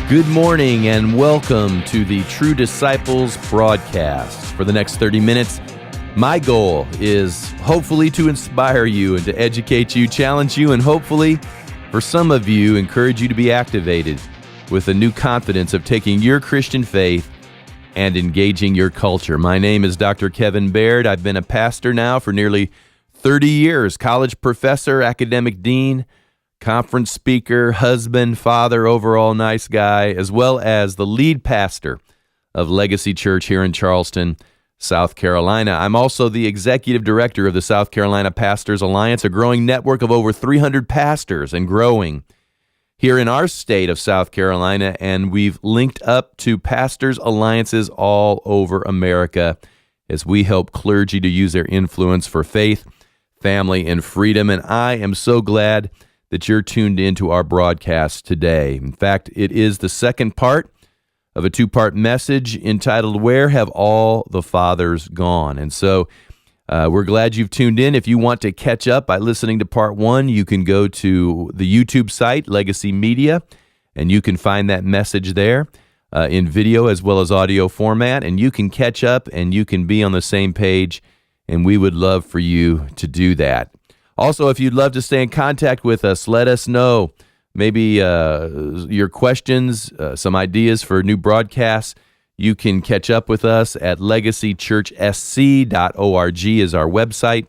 Good morning and welcome to the True Disciples broadcast. For the next 30 minutes, my goal is hopefully to inspire you and to educate you, challenge you, and hopefully, for some of you, encourage you to be activated with a new confidence of taking your Christian faith and engaging your culture. My name is Dr. Kevin Baird. I've been a pastor now for nearly 30 years, college professor, academic dean, conference speaker, husband, father, overall nice guy, as well as the lead pastor of Legacy Church here in Charleston, South Carolina. I'm also the executive director of the South Carolina Pastors Alliance, a growing network of over 300 pastors and growing here in our state of South Carolina, and we've linked up to pastors' alliances all over America as we help clergy to use their influence for faith, family, and freedom. And I am so glad that you're tuned into our broadcast today. In fact, it is the second part of a two-part message entitled, Where Have All the Fathers Gone? And so we're glad you've tuned in. If you want to catch up by listening to part one, you can go to the YouTube site, Legacy Media, and you can find that message there in video as well as audio format, and you can catch up and you can be on the same page, and we would love for you to do that. Also, if you'd love to stay in contact with us, let us know maybe your questions, some ideas for new broadcasts. You can catch up with us at legacychurchsc.org is our website.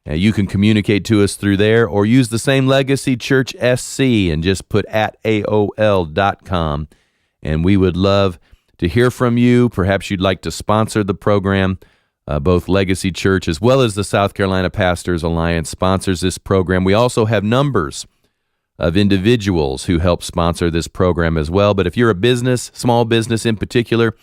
You can communicate to us through there or use the same Legacy Church SC and just put at AOL.com. And we would love to hear from you. Perhaps you'd like to sponsor the program. Both Legacy Church as well as the South Carolina Pastors Alliance sponsors this program. We also have numbers of individuals who help sponsor this program as well. But if you're a business, small business in particular,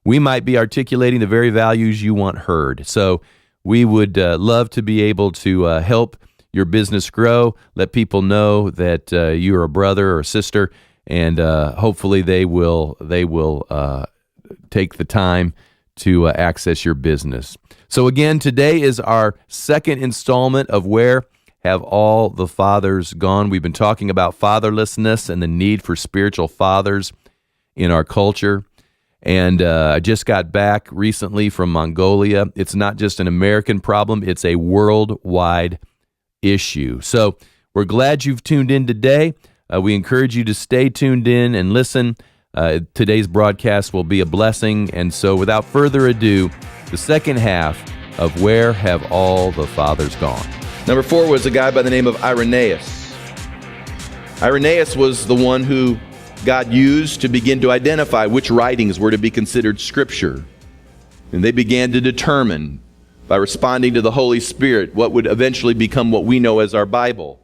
we might be articulating the very values you want heard. So we would love to be able to help your business grow, let people know that you're a brother or sister, and hopefully they will take the time to access your business. So again, today is our second installment of Where Have All the Fathers Gone? We've been talking about fatherlessness and the need for spiritual fathers in our culture. And I just got back recently from Mongolia. It's not just an American problem, it's a worldwide issue. So we're glad you've tuned in today. We encourage you to stay tuned in and listen. Today's broadcast will be a blessing, and so without further ado, the second half of Where Have All the Fathers Gone? Number 4 was a guy by the name of Irenaeus. Irenaeus was the one who God used to begin to identify which writings were to be considered Scripture. And they began to determine, by responding to the Holy Spirit, what would eventually become what we know as our Bible.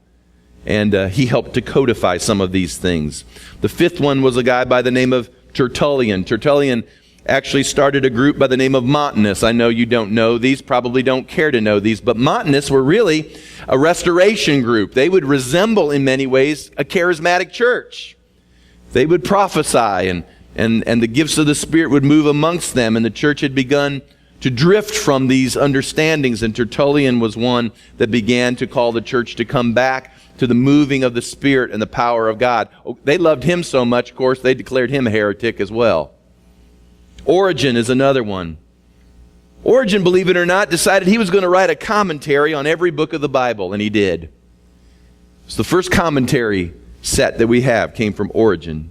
And he helped to codify some of these things. The 5th one was a guy by the name of Tertullian. Tertullian actually started a group by the name of Montanus. I know you don't know these, probably don't care to know these, but Montanus were really a restoration group. They would resemble in many ways a charismatic church. They would prophesy and the gifts of the Spirit would move amongst them, and the church had begun to drift from these understandings, and Tertullian was one that began to call the church to come back to the moving of the Spirit and the power of God. They loved him so much, of course, they declared him a heretic as well. Origen is another one. Origen, believe it or not, decided he was going to write a commentary on every book of the Bible, and he did. So the first commentary set that we have came from Origen.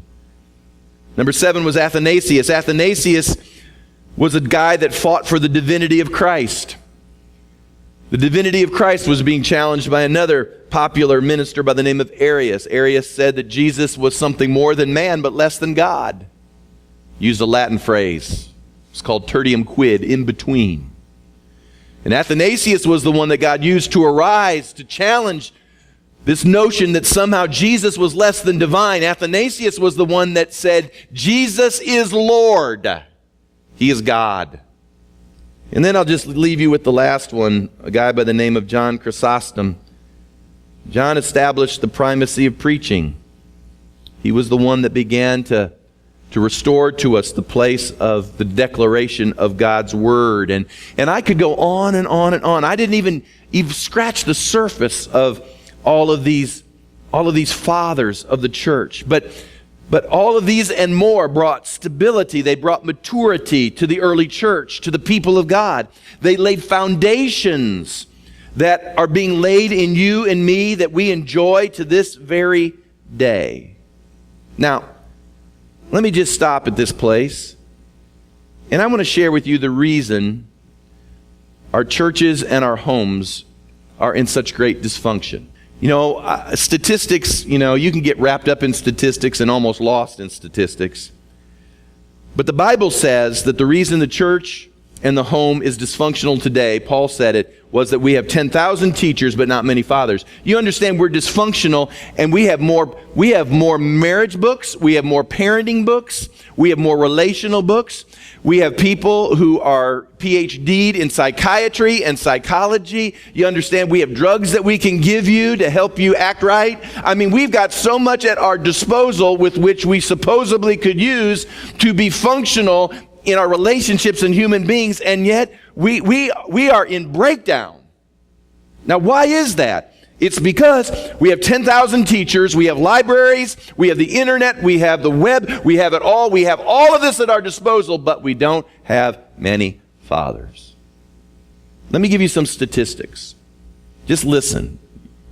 Number 7 was Athanasius. Athanasius was a guy that fought for the divinity of Christ. The divinity of Christ was being challenged by another popular minister by the name of Arius. Arius said that Jesus was something more than man, but less than God. Used a Latin phrase. It's called tertium quid, in between. And Athanasius was the one that God used to arise to challenge this notion that somehow Jesus was less than divine. Athanasius was the one that said, Jesus is Lord. He is God. And then I'll just leave you with the last one, a guy by the name of John Chrysostom. John established the primacy of preaching. He was the one that began to restore to us the place of the declaration of God's Word. And I could go on and on and on. I didn't even scratch the surface of all of these fathers of the church. But But all of these and more brought stability. They brought maturity to the early church, to the people of God. They laid foundations that are being laid in you and me that we enjoy to this very day. Now, let me just stop at this place. And I want to share with you the reason our churches and our homes are in such great dysfunction. Statistics, you can get wrapped up in statistics and almost lost in statistics. But the Bible says that the reason the church and the home is dysfunctional today, Paul said it, was that we have 10,000 teachers but not many fathers. You understand we're dysfunctional, and we have more marriage books, we have more parenting books, we have more relational books. We have people who are PhD'd in psychiatry and psychology. You understand we have drugs that we can give you to help you act right. I mean, we've got so much at our disposal with which we supposedly could use to be functional in our relationships and human beings, and yet we are in breakdown. Now, why is that? It's because we have 10,000 teachers, we have libraries, we have the internet, we have the web, we have it all. We have all of this at our disposal, but we don't have many fathers. Let me give you some statistics. Just listen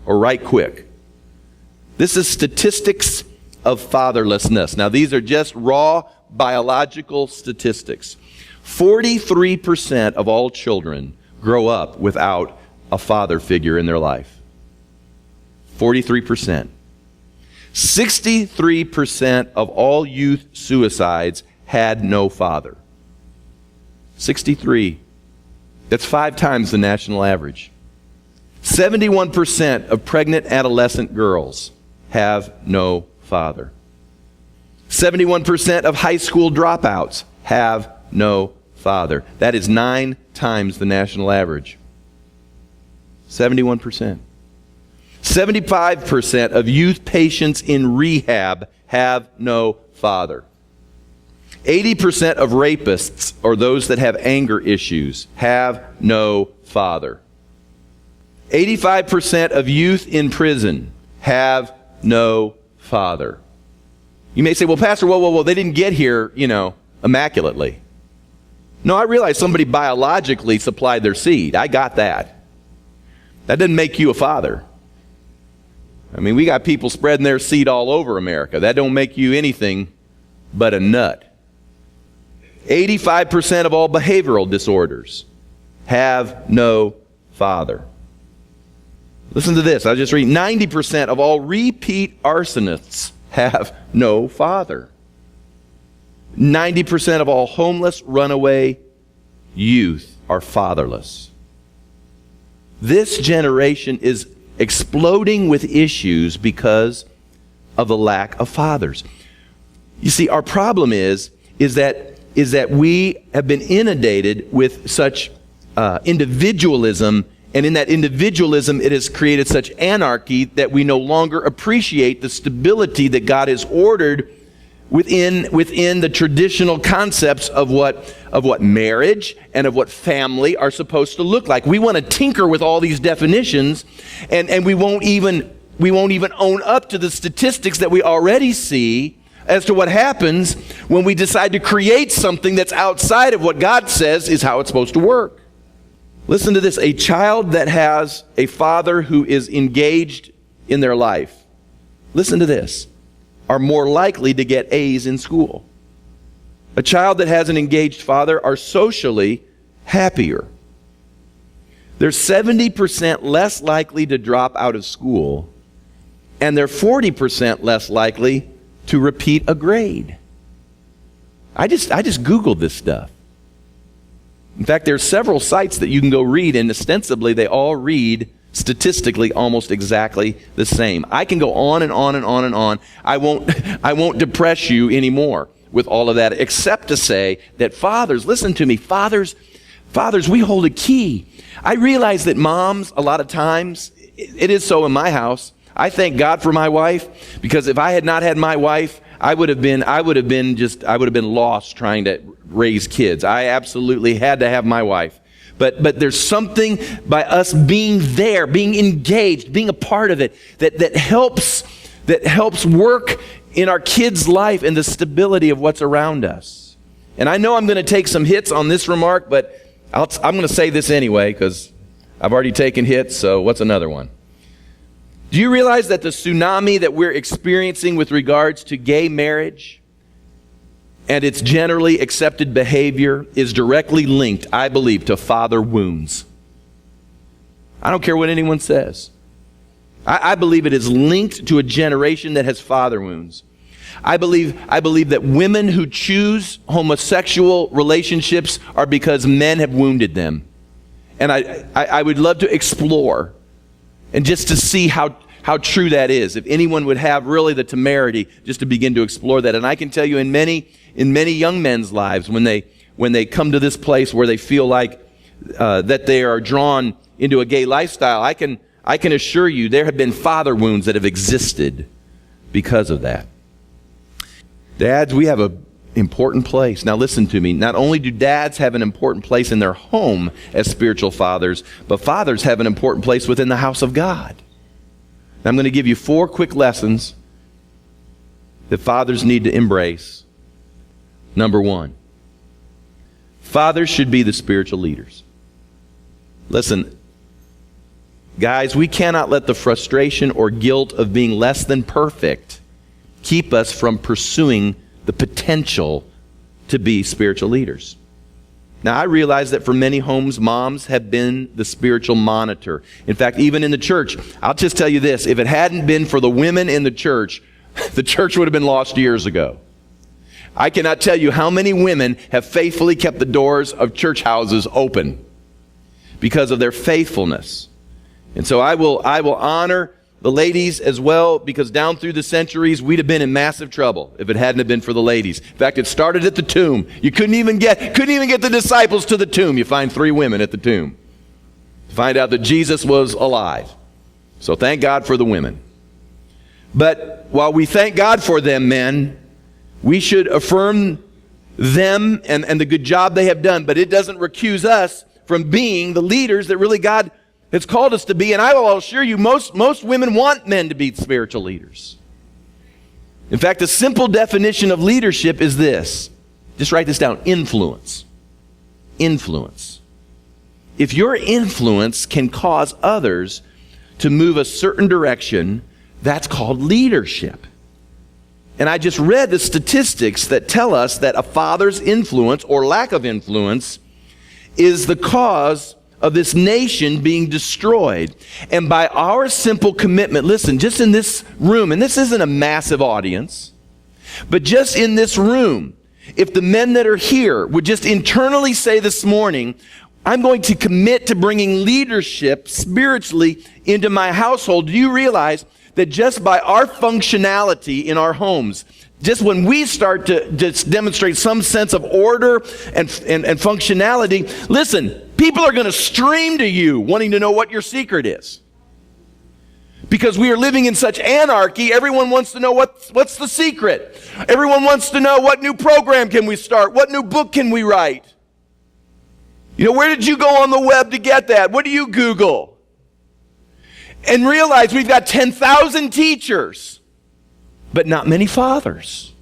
or write quick. This is statistics of fatherlessness. Now, these are just raw biological statistics. 43% of all children grow up without a father figure in their life. 43%. 63% of all youth suicides had no father. 63. That's 5 times the national average. 71% of pregnant adolescent girls have no father. 71% of high school dropouts have no father. That is 9 times the national average. 71%. 75% of youth patients in rehab have no father. 80% of rapists, or those that have anger issues, have no father. 85% of youth in prison have no father. You may say, well, Pastor, whoa, they didn't get here, immaculately. No, I realize somebody biologically supplied their seed. I got that. That doesn't make you a father. I mean, we got people spreading their seed all over America. That don't make you anything but a nut. 85% of all behavioral disorders have no father. Listen to this. I'll just read. 90% of all repeat arsonists have no father. 90% of all homeless runaway youth are fatherless. This generation is exploding with issues because of the lack of fathers. You see, our problem is that we have been inundated with such individualism, and in that individualism it has created such anarchy that we no longer appreciate the stability that God has ordered within the traditional concepts of what marriage and of what family are supposed to look like. We want to tinker with all these definitions, and we won't even own up to the statistics that we already see as to what happens when we decide to create something that's outside of what God says is how it's supposed to work. Listen to this. A child that has a father who is engaged in their life, listen to this, are more likely to get A's in school. A child that has an engaged father are socially happier. They're 70% less likely to drop out of school, and they're 40% less likely to repeat a grade. I just Googled this stuff. In fact, there are several sites that you can go read, and ostensibly they all read statistically almost exactly the same. I can go on and on and on and on. I won't depress you anymore with all of that, except to say that fathers, listen to me, fathers, we hold a key. I realize that moms, a lot of times, it is so in my house. I thank God for my wife, because if I had not had my wife, I would have been lost trying to raise kids. I absolutely had to have my wife. But there's something by us being there, being engaged, being a part of it, that helps work in our kids' life and the stability of what's around us. And I know I'm going to take some hits on this remark, but I'm going to say this anyway because I've already taken hits, so what's another one? Do you realize that the tsunami that we're experiencing with regards to gay marriage and its generally accepted behavior is directly linked, I believe, to father wounds? I don't care what anyone says. I believe it is linked to a generation that has father wounds. I believe that women who choose homosexual relationships are because men have wounded them. And I would love to explore and just to see how true that is. If anyone would have really the temerity just to begin to explore that. And I can tell you in many young men's lives, when they come to this place where they feel like that they are drawn into a gay lifestyle, I can assure you there have been father wounds that have existed because of that. Dads, we have an important place. Now listen to me. Not only do dads have an important place in their home as spiritual fathers, but fathers have an important place within the house of God. Now, I'm going to give you 4 quick lessons that fathers need to embrace. Number 1, fathers should be the spiritual leaders. Listen, guys, we cannot let the frustration or guilt of being less than perfect keep us from pursuing the potential to be spiritual leaders. Now, I realize that for many homes, moms have been the spiritual monitor. In fact, even in the church, I'll just tell you this, if it hadn't been for the women in the church would have been lost years ago. I cannot tell you how many women have faithfully kept the doors of church houses open because of their faithfulness. And so I will honor the ladies as well, because down through the centuries, we'd have been in massive trouble if it hadn't have been for the ladies. In fact, it started at the tomb. You couldn't even get the disciples to the tomb. You find 3 women at the tomb to find out that Jesus was alive. So thank God for the women. But while we thank God for them, men, we should affirm them and the good job they have done. But it doesn't recuse us from being the leaders that really God has called us to be. And I will assure you, most women want men to be spiritual leaders. In fact, the simple definition of leadership is this. Just write this down. Influence. Influence. If your influence can cause others to move a certain direction, that's called leadership. And I just read the statistics that tell us that a father's influence or lack of influence is the cause of this nation being destroyed. And by our simple commitment, listen, just in this room, and this isn't a massive audience, but just in this room, if the men that are here would just internally say this morning, I'm going to commit to bringing leadership spiritually into my household. Do you realize that just by our functionality in our homes, just when we start to just demonstrate some sense of order and functionality, listen, people are going to stream to you wanting to know what your secret is. Because we are living in such anarchy, everyone wants to know what's the secret. Everyone wants to know what new program can we start, what new book can we write. You know, where did you go on the web to get that? What do you Google? And realize we've got 10,000 teachers, but not many fathers.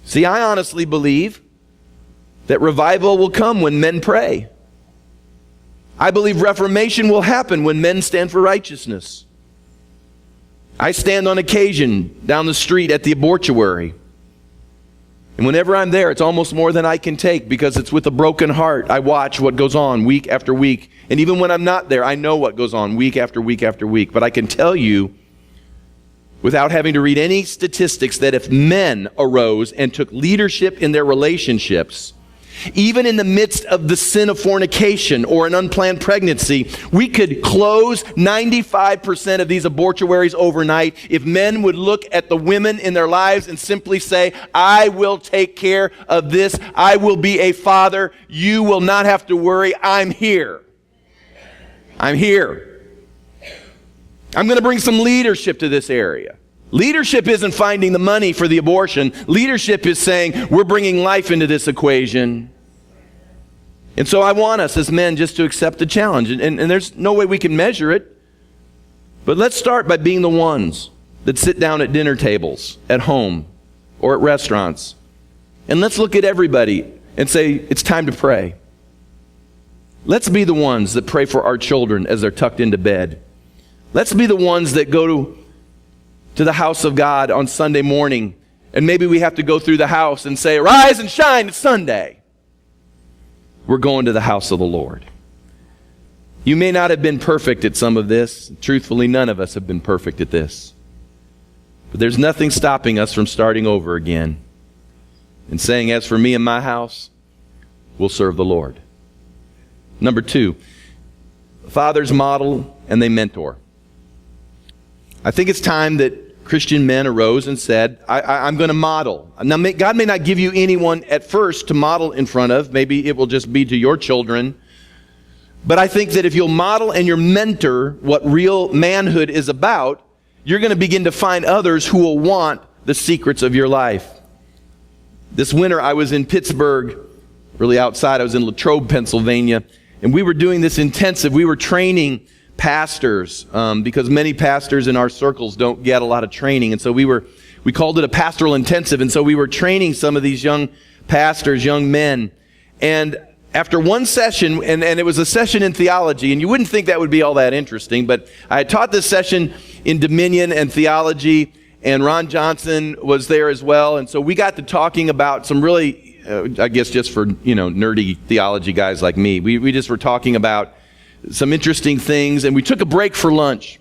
See, I honestly believe that revival will come when men pray. I believe reformation will happen when men stand for righteousness. I stand on occasion down the street at the abortuary. And whenever I'm there, it's almost more than I can take, because it's with a broken heart. I watch what goes on week after week. And even when I'm not there, I know what goes on week after week after week. But I can tell you, without having to read any statistics, that if men arose and took leadership in their relationships, even in the midst of the sin of fornication or an unplanned pregnancy, we could close 95% of these abortuaries overnight if men would look at the women in their lives and simply say, I will take care of this. I will be a father. You will not have to worry. I'm here. I'm here. I'm going to bring some leadership to this area. Leadership isn't finding the money for the abortion. Leadership is saying, we're bringing life into this equation. And so I want us as men just to accept the challenge. And there's no way we can measure it. But let's start by being the ones that sit down at dinner tables, at home, or at restaurants. And let's look at everybody and say, it's time to pray. Let's be the ones that pray for our children as they're tucked into bed. Let's be the ones that go to the house of God on Sunday morning, and maybe we have to go through the house and say, "Rise and shine, it's Sunday." We're going to the house of the Lord. You may not have been perfect at some of this. Truthfully, none of us have been perfect at this. But there's nothing stopping us from starting over again and saying, "As for me and my house, we'll serve the Lord." Number 2, fathers model and they mentor. I think it's time that Christian men arose and said, I'm going to model. Now, God may not give you anyone at first to model in front of. Maybe it will just be to your children. But I think that if you'll model and you'll mentor what real manhood is about, you're going to begin to find others who will want the secrets of your life. This winter, I was in Pittsburgh, really outside. I was in Latrobe, Pennsylvania, and we were doing this intensive. We were training pastors because many pastors in our circles don't get a lot of training. And so we called it a pastoral intensive. And so we were training some of these young pastors, young men. And after one session, and it was a session in theology, and you wouldn't think that would be all that interesting, but I had taught this session in dominion and theology, and Ron Johnson was there as well. And so we got to talking about some really, I guess just for, nerdy theology guys like me, we just were talking about some interesting things, and we took a break for lunch.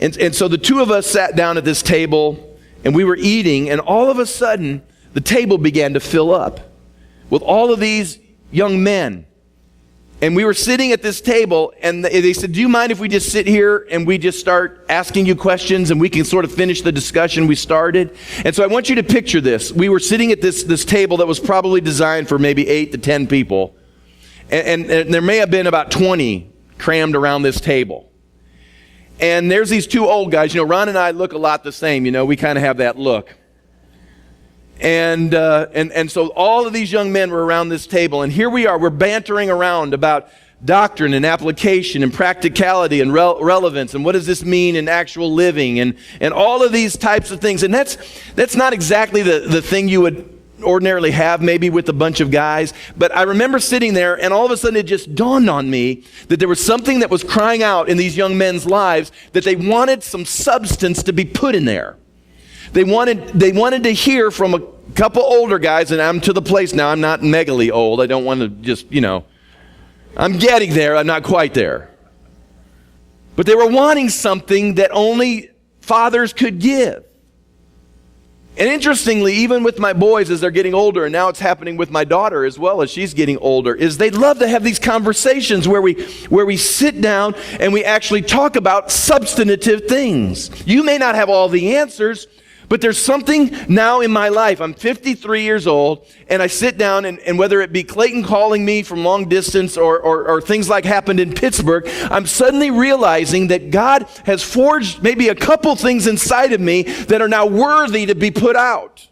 And so the two of us sat down at this table, and we were eating, and all of a sudden, the table began to fill up with all of these young men. And we were sitting at this table, and they said, "Do you mind if we just sit here and we just start asking you questions and we can sort of finish the discussion we started?" And so I want you to picture this. We were sitting at this table that was probably designed for maybe 8 to 10 people. And there may have been about 20 crammed around this table. And there's these two old guys. Ron and I look a lot the same. We kind of have that look. And so all of these young men were around this table. And here we are. We're bantering around about doctrine and application and practicality and relevance. And what does this mean in actual living? And all of these types of things. And that's not exactly the thing you would ordinarily have maybe with a bunch of guys, but I remember sitting there, and all of a sudden it just dawned on me that there was something that was crying out in these young men's lives, that they wanted some substance to be put in there. They wanted to hear from a couple older guys, and I'm to the place now, I'm not megally old, I don't want to just, I'm getting there, I'm not quite there. But they were wanting something that only fathers could give. And interestingly, even with my boys as they're getting older, and now it's happening with my daughter as well as she's getting older, is they love to have these conversations where we sit down and we actually talk about substantive things. You may not have all the answers, but there's something now in my life. I'm 53 years old, and I sit down, and whether it be Clayton calling me from long distance or things like happened in Pittsburgh, I'm suddenly realizing that God has forged maybe a couple things inside of me that are now worthy to be put out.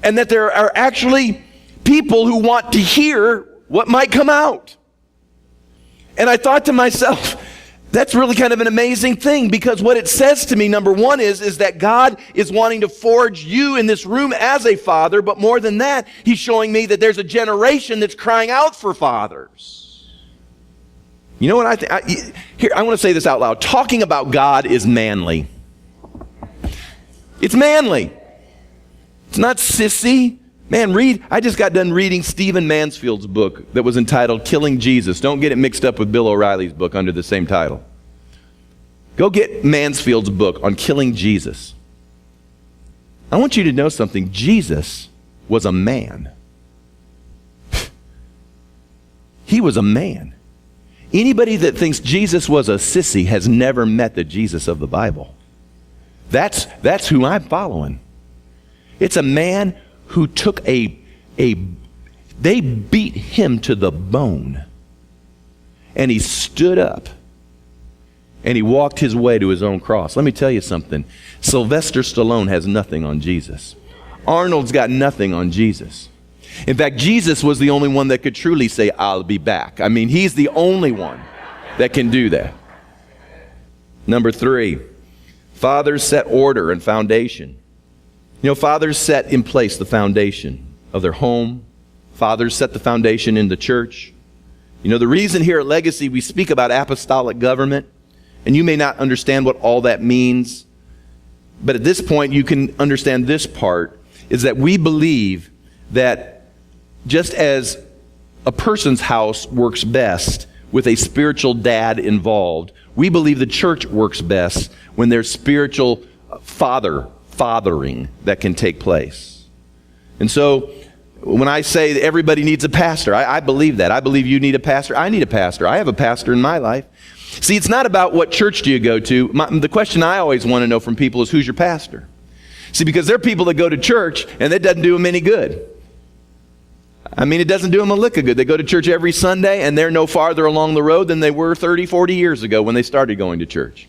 And that there are actually people who want to hear what might come out. And I thought to myself, that's really kind of an amazing thing, because what it says to me, number one, is that God is wanting to forge you in this room as a father, but more than that, He's showing me that there's a generation that's crying out for fathers. You know what I think? Here, I want to say this out loud. Talking about God is manly. It's manly. It's not sissy. Man, I just got done reading Stephen Mansfield's book that was entitled Killing Jesus. Don't get it mixed up with Bill O'Reilly's book under the same title. Go get Mansfield's book on killing Jesus. I want you to know something. Jesus was a man. He was a man. Anybody that thinks Jesus was a sissy has never met the Jesus of the Bible. That's who I'm following. It's a man who took they beat him to the bone, and he stood up and he walked his way to his own cross. Let me tell you something. Sylvester Stallone has nothing on Jesus. Arnold's got nothing on Jesus. In fact, Jesus was the only one that could truly say, "I'll be back." I mean, He's the only one that can do that. Number 3, Fathers set order and foundation. Fathers set in place the foundation of their home. Fathers set the foundation in the church. The reason here at Legacy we speak about apostolic government, and you may not understand what all that means, but at this point you can understand this part, is that we believe that just as a person's house works best with a spiritual dad involved, we believe the church works best when there's spiritual fathering that can take place. And so when I say that everybody needs a pastor, I believe that. I believe you need a pastor. I need a pastor. I have a pastor in my life. See, it's not about what church do you go to. The question I always want to know from people is, who's your pastor? See, because there are people that go to church and that doesn't do them any good. It doesn't do them a lick of good. They go to church every Sunday and they're no farther along the road than they were 30, 40 years ago when they started going to church.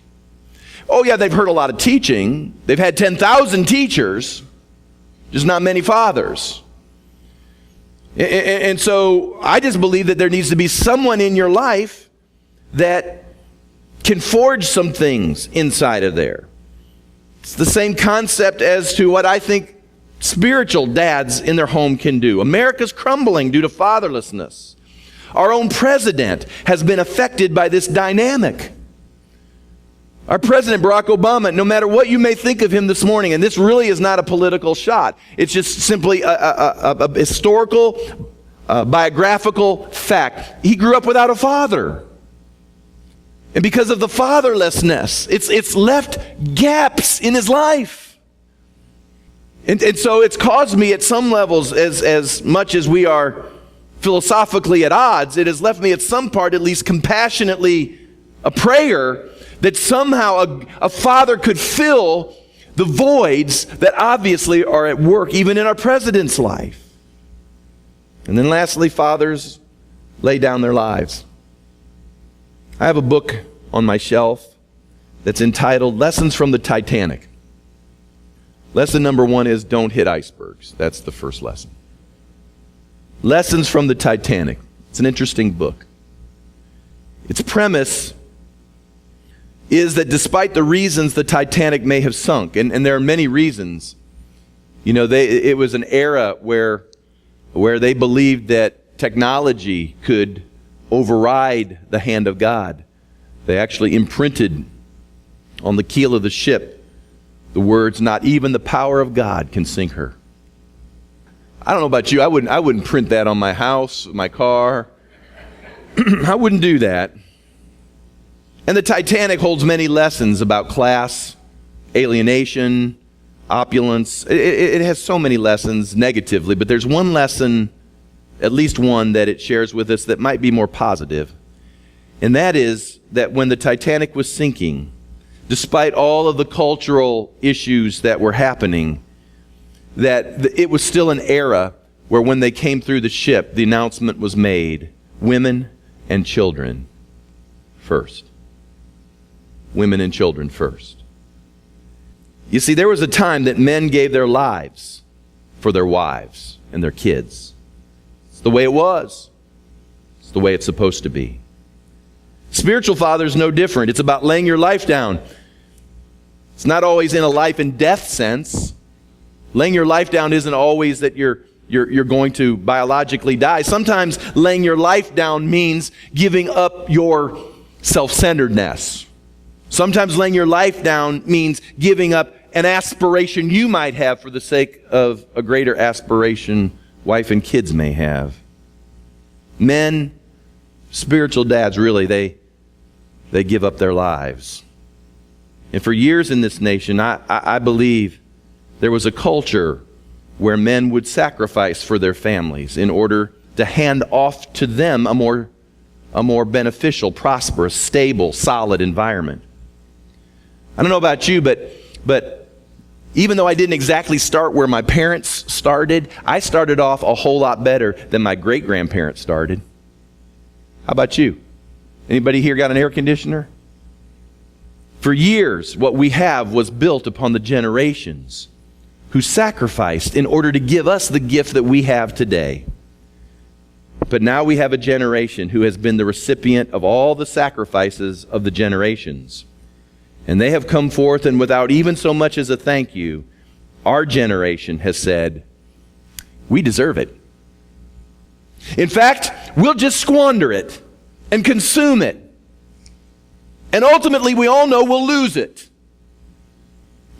Oh yeah, they've heard a lot of teaching. They've had 10,000 teachers, just not many fathers. And so I just believe that there needs to be someone in your life that can forge some things inside of there. It's the same concept as to what I think spiritual dads in their home can do. America's crumbling due to fatherlessness. Our own president has been affected by this dynamic. Our president, Barack Obama, no matter what you may think of him this morning, and this really is not a political shot, it's just simply a historical, biographical fact. He grew up without a father. And because of the fatherlessness, it's left gaps in his life. And so it's caused me at some levels, as much as we are philosophically at odds, it has left me at some part at least compassionately a prayer that somehow a father could fill the voids that obviously are at work even in our president's life. And then lastly, fathers lay down their lives. I have a book on my shelf that's entitled Lessons from the Titanic. Lesson number 1 is don't hit icebergs. That's the first lesson. Lessons from the Titanic. It's an interesting book. Its premise is that despite the reasons the Titanic may have sunk, and there are many reasons, it was an era where they believed that technology could override the hand of God. They actually imprinted on the keel of the ship the words, "Not even the power of God can sink her." I don't know about you, I wouldn't print that on my house, my car. I wouldn't do that. And the Titanic holds many lessons about class, alienation, opulence. It has so many lessons negatively, but there's one lesson, at least one, that it shares with us that might be more positive. And that is that when the Titanic was sinking, despite all of the cultural issues that were happening, that it was still an era where when they came through the ship, the announcement was made, women and children first. Women and children first. You see, there was a time that men gave their lives for their wives and their kids. It's the way it was. It's the way it's supposed to be. Spiritual father's no different. It's about laying your life down. It's not always in a life and death sense. Laying your life down isn't always that you're going to biologically die. Sometimes laying your life down means giving up your self-centeredness. Sometimes laying your life down means giving up an aspiration you might have for the sake of a greater aspiration wife and kids may have. Men, spiritual dads, really, they give up their lives. And for years in this nation, I believe there was a culture where men would sacrifice for their families in order to hand off to them a more beneficial, prosperous, stable, solid environment. I don't know about you, but even though I didn't exactly start where my parents started, I started off a whole lot better than my great-grandparents started. How about you? Anybody here got an air conditioner? For years, what we have was built upon the generations who sacrificed in order to give us the gift that we have today. But now we have a generation who has been the recipient of all the sacrifices of the generations. And they have come forth, and without even so much as a thank you, our generation has said, we deserve it. In fact, we'll just squander it and consume it. And ultimately, we all know we'll lose it.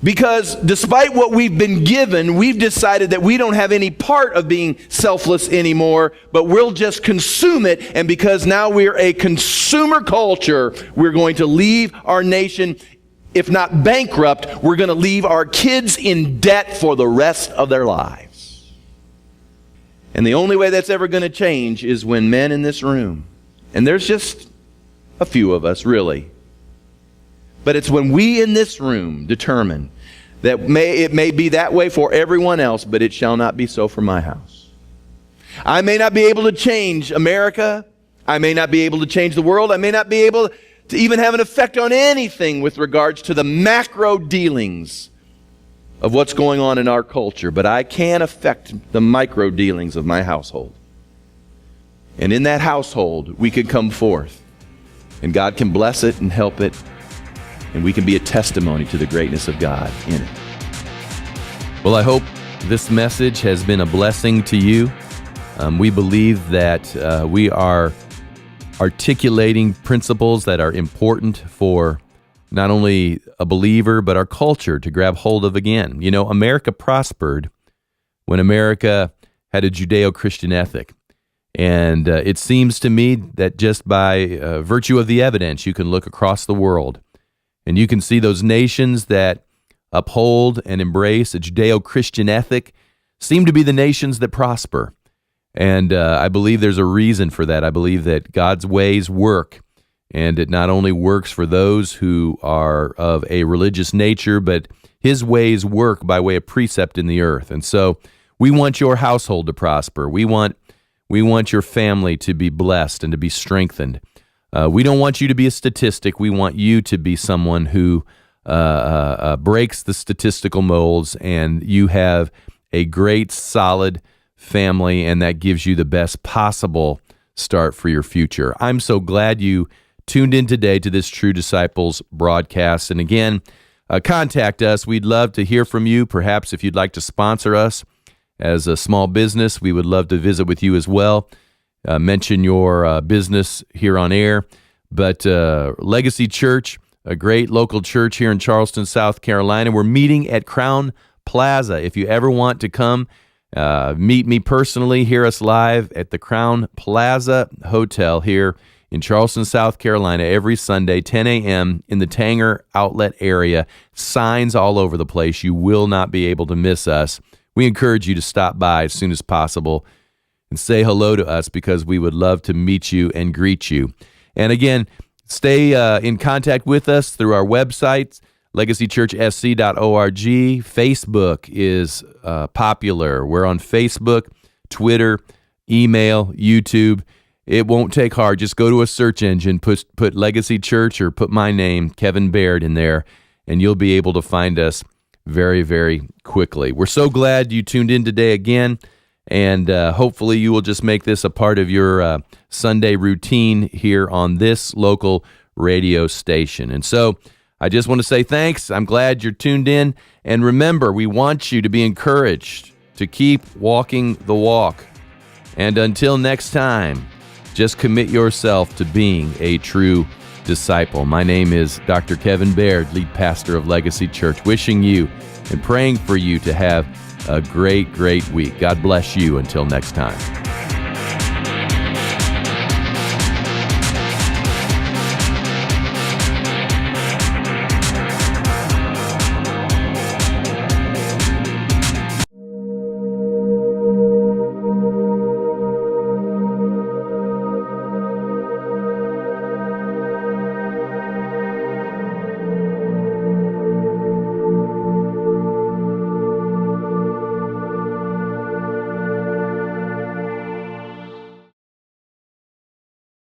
Because despite what we've been given, we've decided that we don't have any part of being selfless anymore, but we'll just consume it. And because now we're a consumer culture, we're going to leave our nation, if not bankrupt, we're going to leave our kids in debt for the rest of their lives. And the only way that's ever going to change is when men in this room, and there's just a few of us really, but it's when we in this room determine that it may be that way for everyone else, but it shall not be so for my house. I may not be able to change America. I may not be able to change the world. I may not be able to even have an effect on anything with regards to the macro dealings of what's going on in our culture, but I can affect the micro dealings of my household. And in that household, we can come forth, and God can bless it and help it, and we can be a testimony to the greatness of God in it. Well, I hope this message has been a blessing to you. We believe that we are articulating principles that are important for not only a believer, but our culture to grab hold of again. You know, America prospered when America had a Judeo-Christian ethic. And it seems to me that just by virtue of the evidence, you can look across the world and you can see those nations that uphold and embrace a Judeo-Christian ethic seem to be the nations that prosper. And I believe there's a reason for that. I believe that God's ways work, and it not only works for those who are of a religious nature, but His ways work by way of precept in the earth. And so we want your household to prosper. We want your family to be blessed and to be strengthened. We don't want you to be a statistic. We want you to be someone who breaks the statistical molds, and you have a great, solid family, and that gives you the best possible start for your future. I'm so glad you tuned in today to this True Disciples broadcast. And again, contact us. We'd love to hear from you. Perhaps if you'd like to sponsor us as a small business, we would love to visit with you as well. Mention your business here on air. But Legacy Church, a great local church here in Charleston, South Carolina. We're meeting at Crown Plaza. If you ever want to come meet me personally, hear us live at the Crown Plaza Hotel here in Charleston, South Carolina, every Sunday, 10 a.m. in the Tanger Outlet area. Signs all over the place. You will not be able to miss us. We encourage you to stop by as soon as possible and say hello to us, because we would love to meet you and greet you. And again, stay in contact with us through our website, legacychurchsc.org. Facebook is popular. We're on Facebook, Twitter, email, YouTube. It won't take hard. Just go to a search engine, put Legacy Church or put my name, Kevin Baird, in there, and you'll be able to find us very, very quickly. We're so glad you tuned in today again. And hopefully you will just make this a part of your Sunday routine here on this local radio station. And so I just want to say thanks. I'm glad you're tuned in. And remember, we want you to be encouraged to keep walking the walk. And until next time, just commit yourself to being a true disciple. My name is Dr. Kevin Baird, lead pastor of Legacy Church, wishing you and praying for you to have a great, great week. God bless you until next time.